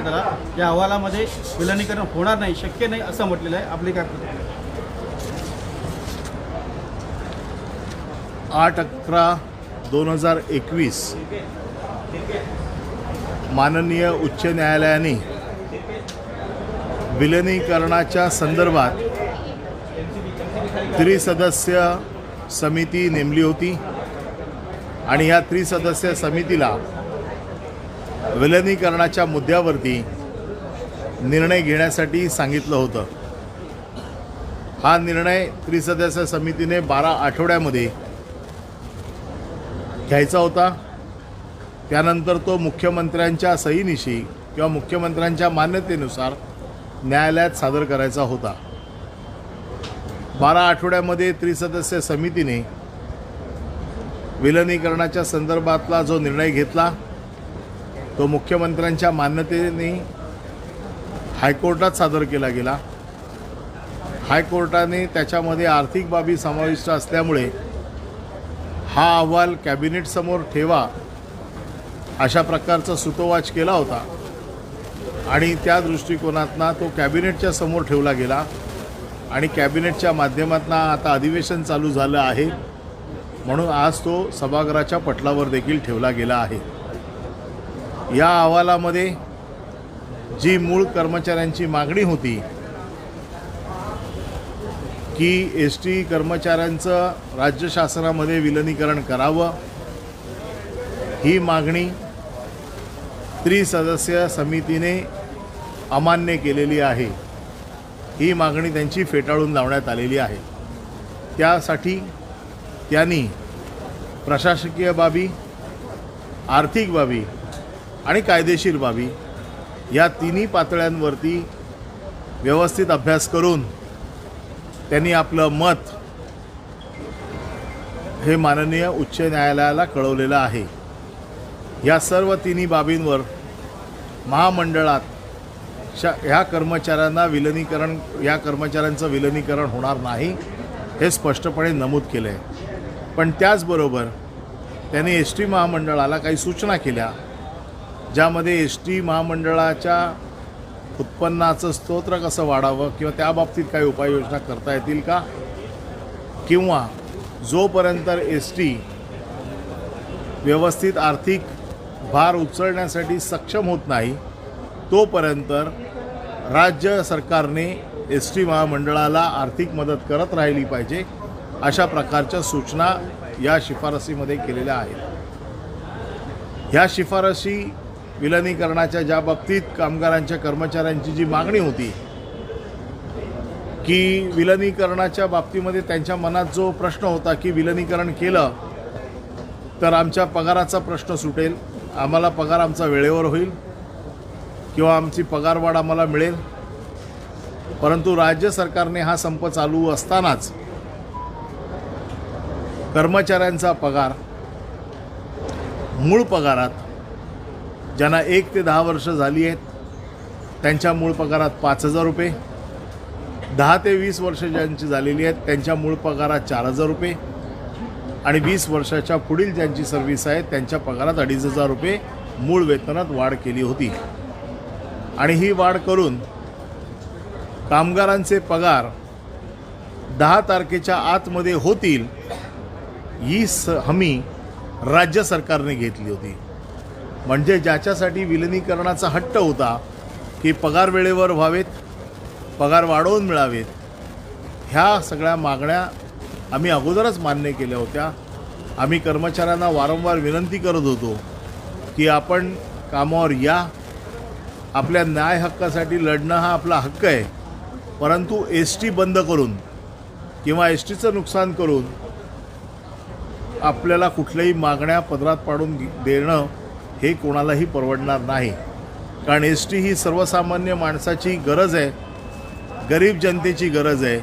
करण्यात आला। या अहवालामध्ये विलिनीकरण होणार नाही, शक्य नाही असं म्हटलेलं आहे। आपली काय प्रतिक्रिया? 8/11/2021 माननीय उच्च न्यायालयाने विलिनीकरणाच्या संदर्भात त्रिसदस्य समिती नेमली होती आणि या त्रिसदस्य समितीला विलिनीकरणाच्या मुद्द्यावरती निर्णय घेण्यासाठी सांगितलं होतं। हा निर्णय त्रिसदस्य समितीने 12 आठवड्यामध्ये घ्यायचा होता। त्यानंतर तो मुख्यमंत्र्यांच्या सहीनिशी किंवा मुख्यमंत्र्यांच्या मान्यतेनुसार न्यायालयात सादर करायचा होता। 12 आठवड्यामध्ये त्रिसदस्य समितीने विलिनीकरणाच्या संदर्भातला जो निर्णय घेतला तो मुख्यमंत्र्यांच्या मान्यतेने हायकोर्टात सादर केला गेला। हायकोर्टाने त्याच्यामध्ये आर्थिक बाबी समाविष्ट असल्यामुळे हा अहवाल कॅबिनेटसमोर ठेवा अशा प्रकारचा सूतोवाच केला होता आणि त्या दृष्टिकोनातनं तो कॅबिनेटच्या समोर ठेवला गेला आणि कॅबिनेटच्या माध्यमातून आता अधिवेशन चालू झालं आहे म्हणून आज तो सभागृहाच्या पटलावर देखील ठेवला गेला आहे। या अहवालामध्ये जी मूळ कर्मचाऱ्यांची मागणी होती की एसटी कर्मचाऱ्यांचं राज्य शासनामध्ये विलिनीकरण करावं, ही मागणी त्रिसदस्य समितीने अमान्य केलेली आहे। ही मागणी त्यांची फेटाळून लावण्यात आलेली आहे। त्यासाठी त्यांनी प्रशासकीय बाबी, आर्थिक बाबी आणि कायदेशीर बाबी या तिन्ही पातळ्यांवरती व्यवस्थित अभ्यास करून त्यांनी आपलं मत हे माननीय उच्च न्यायालयाला कळवलेलं आहे। या सर्व तिन्ही बाबींवर महामंडळात ह्या कर्मचाऱ्यांचं विलिनीकरण होणार नाही हे स्पष्टपणे नमूद केलं आहे। पण त्याचबरोबर त्यांनी एस टी महामंडळाला काही सूचना केल्या ज्यामध्ये एस टी महामंडळाच्या उत्पन्नाचं स्तोत्र कसं वाढावं किंवा त्या बाबतीत काही उपाययोजना करता येतील का, किंवा जोपर्यंत एस टी व्यवस्थित आर्थिक भार उचलण्यासाठी सक्षम होत नाही तोपर्यंत राज्य सरकारने एस टी महामंडळाला आर्थिक मदत करत राहिली पाहिजे अशा प्रकारच्या सूचना या शिफारसीमध्ये केलेल्या आहेत। ह्या शिफारसी विलिनीकरणाच्या ज्या बाबतीत कामगारांच्या कर्मचाऱ्यांची जी मागणी होती की विलिनीकरणाच्या बाबतीमध्ये त्यांच्या मनात जो प्रश्न होता की विलिनीकरण केलं तर आमच्या पगाराचा प्रश्न सुटेल, आम्हाला पगार आमचा वेळेवर होईल किंवा आमची पगारवाढ आम्हाला मिळेल, परंतु राज्य सरकारने हा संप चालू असतानाच कर्मचाऱ्यांचा पगार मूळ पगारात ज्यांना 1 ते 10 वर्ष झाली आहेत त्यांच्या मूळ पगारात 5,000 रुपये, 10 ते 20 वर्ष ज्यांची झालेली आहेत त्यांच्या मूळ पगारात 4,000 रुपये आणि 20 वर्षाच्या पुढील ज्यांची सर्व्हिस आहे त्यांच्या पगारात 2,500 रुपये मूळ वेतनात वाढ केली होती। आणि ही वाढ करून कामगारांचे पगार 10 तारखेच्या आतमध्ये होतील ही हमी राज्य सरकारने घेतली होती। म्हणजे ज्याच्यासाठी विलिनीकरणाचा हट्ट होता की पगार वेळेवर व्हावेत, पगार वाढवून मिळावेत, ह्या सगळ्या मागण्या आम्ही अगोदरच मान्य केल्या होत्या। आम्ही कर्मचाऱ्यांना वारंवार विनंती करत होतो की आपण कामावर या, आपल्या न्याय हक्कासाठी लढणं हा आपला हक्क आहे, परंतु एस टी बंद करून किंवा एस टीचं नुकसान करून आपल्याला कुठल्याही मागण्या पदरात पाडून देणं हे कोणालाही परवडणार नाही। कारण एस टी ही सर्वसामान्य माणसाची गरज आहे, गरीब जनतेची गरज आहे,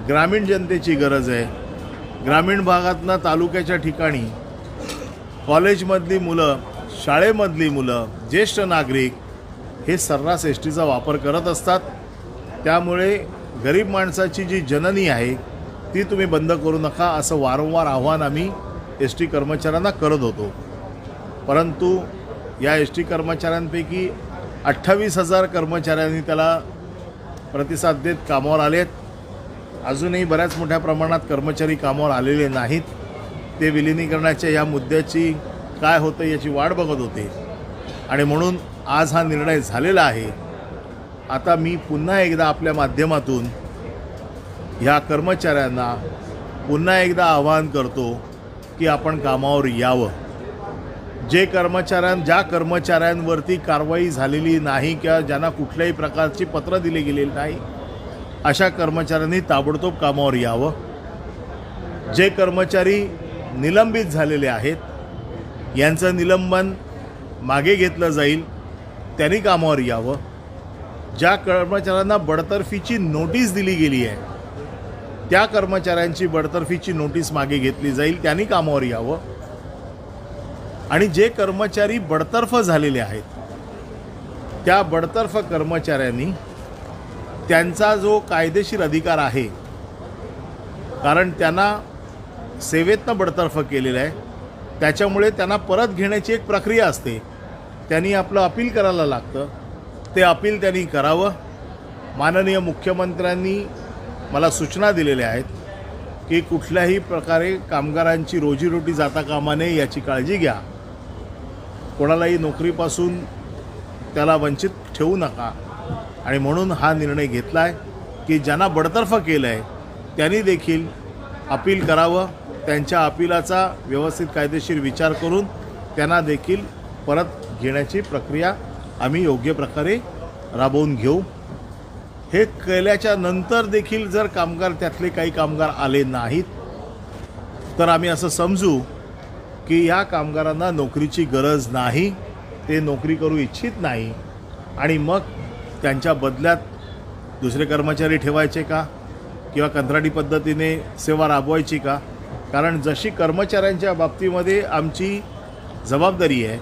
ग्रामीण जनतेची गरज आहे। ग्रामीण भागातनं तालुक्याच्या ठिकाणी कॉलेजमधली मुलं, शाळेमधली मुलं, ज्येष्ठ नागरिक हे सर्रास एस टीचा वापर करत असतात। त्यामुळे गरीब माणसाची जी जननी आहे ती तुम्ही बंद करू नका असं वारंवार आव्हान आम्ही एस टी कर्मचाऱ्यांना करत होतो। परंतु या एस टी कर्मचाऱ्यांपैकी 28,000 कर्मचाऱ्यांनी त्याला प्रतिसाद देत कामावर आलेत. अजूनही बऱ्याच मोठ्या प्रमाणात कर्मचारी कामावर आलेले नाहीत. ते विलिनीकरणाच्या या मुद्द्याची काय होतं याची वाट बघत होते आणि म्हणून आज हा निर्णय झालेला आहे. आता मी पुन्हा एकदा आपल्या माध्यमातून ह्या कर्मचाऱ्यांना पुन्हा एकदा आवाहन करतो की आपण कामावर यावं. ज्या कर्मचाऱ्यांवरती कारवाई झालेली नाही किंवा ज्यांना कुठल्याही प्रकारची पत्र दिली गेलेली नाही अशा कर्मचाऱ्यांनी ताबडतोब कामावर यावं. जे कर्मचारी निलंबित झालेले आहेत यांचं निलंबन मागे घेतलं जाईल, त्यांनी कामावर यावं. ज्या कर्मचाऱ्यांना बडतर्फीची नोटीस दिली गेली आहे त्या कर्मचाऱ्यांची बडतर्फीची नोटीस मागे घेतली जाईल, त्यांनी कामावर यावं. आणि जे कर्मचारी बडतर्फ झालेले आहेत त्या बडतर्फ कर्मचाऱ्यांनी त्यांचा जो कायदेशीर अधिकार आहे, कारण त्यांना सेवेतनं बडतर्फ केलेलं आहे, त्याच्यामुळे त्यांना परत घेण्याची एक प्रक्रिया असते. त्यांनी आपलं अपील करायला लागतं. ते अपील त्यांनी करावं. माननीय मुख्यमंत्र्यांनी मला सूचना दिलेल्या आहेत की कुठल्याही प्रकारे कामगारांची रोजीरोटी जाता कामा नये याची काळजी घ्या. कोणालाही नोकरीपासून त्याला वंचित ठेवू नका. आणि म्हणून हा निर्णय घेतला आहे की ज्यांना बडतर्फ केलं आहे त्यांनी देखील अपील करावं. त्यांच्या अपिलाचा व्यवस्थित कायदेशीर विचार करून त्यांना देखील परत घेण्याची प्रक्रिया आम्ही योग्य प्रकारे राबवून घेऊ. हे केल्याच्या नंतर देखील जर त्यातले काही कामगार आले नाहीत तर आम्ही असं समजू की या कामगारांना नोकरीची गरज नाही, ते नोकरी करू इच्छित नाही आणि मग त्यांच्या बदल्यात दुसरे कर्मचारी ठेवायचे का किंवा कंत्राटी पद्धतीने सेवा राबवायची का. कारण जशी कर्मचाऱ्यांच्या बाबतीमध्ये आमची जबाबदारी आहे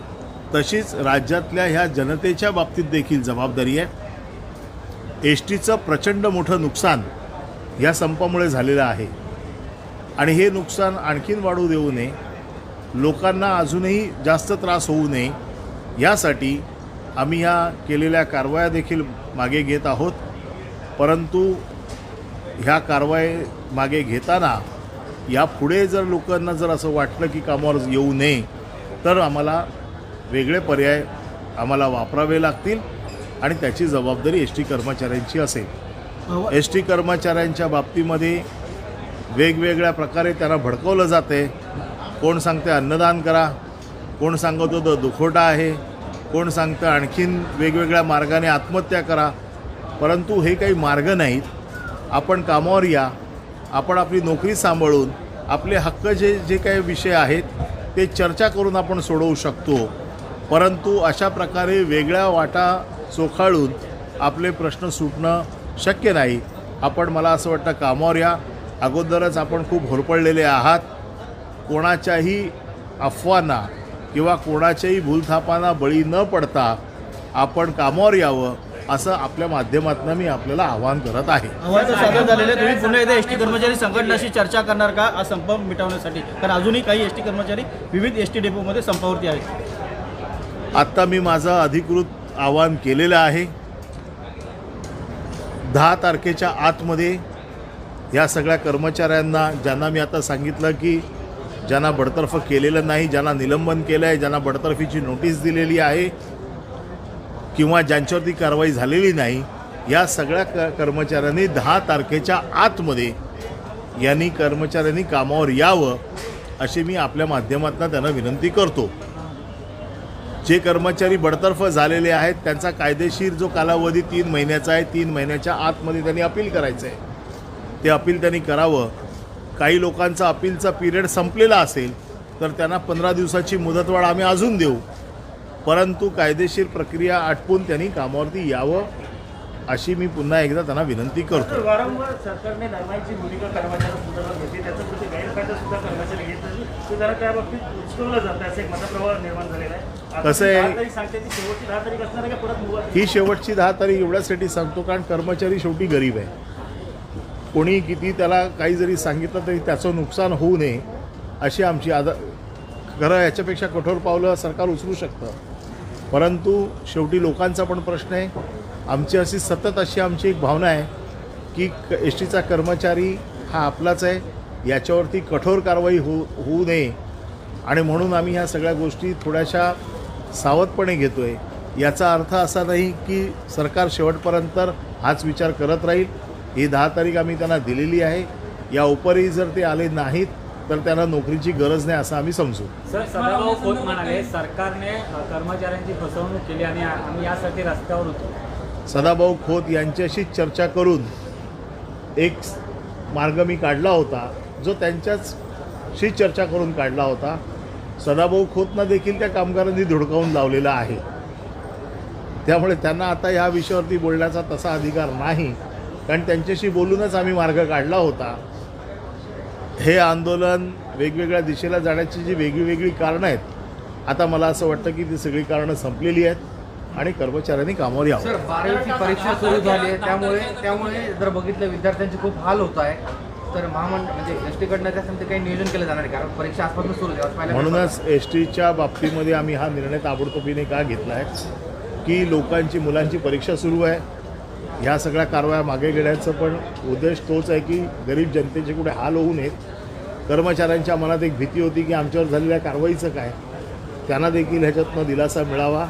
तशीच राज्यातल्या ह्या जनतेच्या बाबतीत देखील जबाबदारी आहे. एस टीचं प्रचंड मोठं नुकसान या संपामुळे झालेलं आहे आणि हे नुकसान आणखीन वाढू देऊ नये, लोकांना अजूनही जास्त त्रास होऊ नये यासाठी आम्ही ह्या केलेल्या कारवाया देखील मागे घेत आहोत. परंतु ह्या कारवाई मागे घेताना यापुढे जर लोकांना जर असं वाटलं की कामावर येऊ नये तर आम्हाला वेगळे पर्याय वापरावे लागतील आणि त्याची जबाबदारी एस टी कर्मचाऱ्यांची असेल. एस टी कर्मचाऱ्यांच्या बाबतीमध्ये वेगवेगळ्या प्रकारे त्यांना भडकवलं जाते. कोण सांगते अन्नदान करा, कोण सांगतो तो दुखोटा आहे, कोण सांगतं आणखीन वेगवेगळ्या मार्गाने आत्महत्या करा. परंतु हे काही मार्ग नाहीत. आपण कामावर या, आपण आपली नोकरी सांभाळून आपले हक्क जे काही विषय आहेत ते चर्चा करून आपण सोडवू शकतो. परंतु अशा प्रकारे वेगळ्या वाटा चोखाळून आपले प्रश्न सुटणं शक्य नाही. आपण मला असं वाटतं कामावर या. अगोदरच आपण खूप होरपळलेले आहात. कोणाच्याही अफवांना किंवा कोणाच्याही भूलथापांना बळी न पडता आपण कामावर यावं असं आपल्या माध्यमातून मी आपल्याला आवाहन करत आहे. आव्हान सादर झालेले तुम्ही पुन्हा एकदा एस टी कर्मचारी संघटनाशी चर्चा करणार का हा संप मिटवण्यासाठी? कारण अजूनही काही एस टी कर्मचारी विविध एस टी डेपोमध्ये संपावरती आहेत. आत्ता मी माझं अधिकृत आवाहन केलेलं आहे. 10 तारखेच्या आतमध्ये या सगळ्या कर्मचाऱ्यांना, ज्यांना मी आता सांगितलं की ज्यांना बडतर्फ केलेलं नाही, ज्यांना निलंबन केलं आहे, ज्यांना बडतर्फीची नोटीस दिलेली आहे किंवा ज्यांच्यावरती कारवाई झालेली नाही, या सगळ्या कर्मचाऱ्यांनी 10 तारखेच्या आतमध्ये कर्मचाऱ्यांनी कामावर यावं अशी मी आपल्या माध्यमातून त्यांना विनंती करतो. जे कर्मचारी बडतर्फ झालेले आहेत त्यांचा कायदेशीर जो कालावधी 3 महिन्याचा आहे, 3 महिन्याच्या आतमध्ये त्यांनी अपील करायचं आहे. ते अपील त्यांनी करावं. काही लोकांचा अपीलचा पिरियड संपलेला असेल तर त्यांना 15 दिवसाची मुदतवाढ आम्ही अजून देऊ. परंतु कायदेशीर प्रक्रिया आटपून त्यांनी कामावरती यावं अशी मी पुन्हा एकदा त्यांना विनंती करतो. वारंवार सरकारने धर्माची भूमिका कर्मचाऱ्यांसंदर्भात घेतली, त्याचा कुठे गैरफायदा सुद्धा कर्मचारी घेत नाही, ते जरा त्या बाबतीत उचलवलं जातं असं एक मतप्रवाह निर्माण झालेला आहे. कसं आहे, 10 तारीख सांगते ती शेवटची 10 तारीख असणार आहे का परत मुवा? ही शेवटची 10 तारीख एवढ्यासाठी सांगतो कारण कर्मचारी शेवटी गरीब आहे. कोणी किती त्याला काही जरी सांगितलं तरी त्याचं नुकसान होऊ नये अशी आमची खरं याच्यापेक्षा कठोर पावलं सरकार उचलू शकतं. परंतु शेवटी लोकांचा पण प्रश्न आहे. आमची सतत आमची एक भावना आहे की एस टीचा कर्मचारी हा आपलाच आहे, याच्यावरती कठोर कारवाई होऊ नये आणि म्हणून आम्ही ह्या सगळ्या गोष्टी थोड्याशा सावधपणे घेतो आहे. याचा अर्थ असा नाही की सरकार शेवटपर्यंत हाच विचार करत राहील. ही 10 तारीख आम्ही त्यांना दिलेली आहे. या उपरही जर ते आले नाहीत तर त्यांना नोकरीची गरज नाही असं आम्ही समजू. सर, सदाभाऊ खोत म्हणाले सरकारने कर्मचाऱ्यांची फसवणूक केली आणि आम्ही यासाठी रस्त्यावर होतो. सदाभाऊ खोत यांच्याशी चर्चा करून एक मार्ग मी काढला होता, जो त्यांच्याशी चर्चा करून काढला होता. सदाभाऊ खोतना देखील त्या कामगारांनी धुडकावून लावलेला आहे. त्यामुळे त्यांना आता ह्या विषयावरती बोलण्याचा तसा अधिकार नाही, कारण त्यांच्याशी बोलूनच आम्ही मार्ग काढला होता. हे आंदोलन वेगवेगळ्या दिशेला जाण्याची जी वेगळी कारणं आहेत, आता मला असं वाटतं की ती सगळी कारणं संपलेली आहेत आणि कर्मचाऱ्यांनी कामावर यावं. सर, 12वीची परीक्षा सुरू झाली आहे, त्यामुळे जर बघितलं विद्यार्थ्यांचे खूप हाल होत आहे. तर म्हणजे एस टीकडनं त्यासाठी काही नियोजन केलं जाणार आहे, कारण परीक्षा आजपासून सुरू झाली. म्हणूनच एस टीच्या बाबतीमध्ये आम्ही हा निर्णय ताबडतोबीने का घेतला आहे की लोकांची मुलांची परीक्षा सुरू आहे. ह्या सगळ्या कारवाया मागे घेण्याचा पण उद्देश तोच आहे की गरीब जनतेचे कुठे हाल होऊ नयेत. कर्मचाऱ्यांच्या मनात एक भीती होती की आमच्यावर झालेल्या कारवाईचं काय, त्यांना देखील ह्याच्यातनं दिलासा मिळावा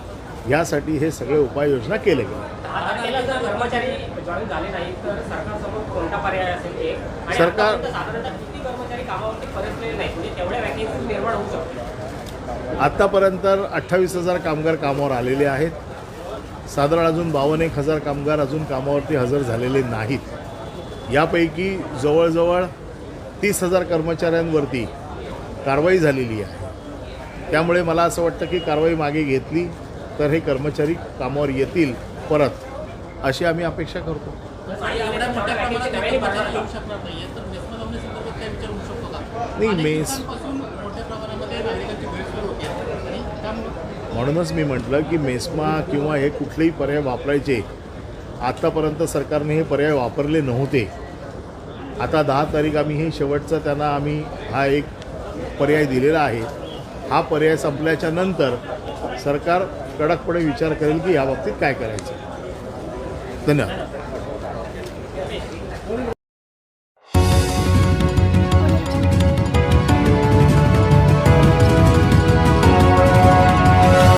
यासाठी हे सगळे उपाययोजना केले गेले. आत्तापर्यंत 28,000 कामगार कामावर आलेले आहेत. साधारण अजून 52,000 कामगार अजून कामावरती हजर झालेले नाहीत. यापैकी जवळजवळ 30,000 कर्मचाऱ्यांवरती कारवाई झालेली आहे. त्यामुळे मला असं वाटतं की कारवाई मागे घेतली तर हे कर्मचारी कामावर येतील परत, अशी आम्ही अपेक्षा करतो. नाही, मेस म्हणूनच मी म्हटलं की मेस्मा किंवा हे कुठलेही पर्याय वापरायचे, आत्तापर्यंत सरकारने हे पर्याय वापरले नव्हते. आता 10 तारीख आम्ही हे शेवटचं त्यांना आम्ही हा एक पर्याय दिलेला आहे. हा पर्याय संपल्याच्या नंतर सरकार कडकपणे विचार करेल की याबाबतीत काय करायचं. धन्यवाद.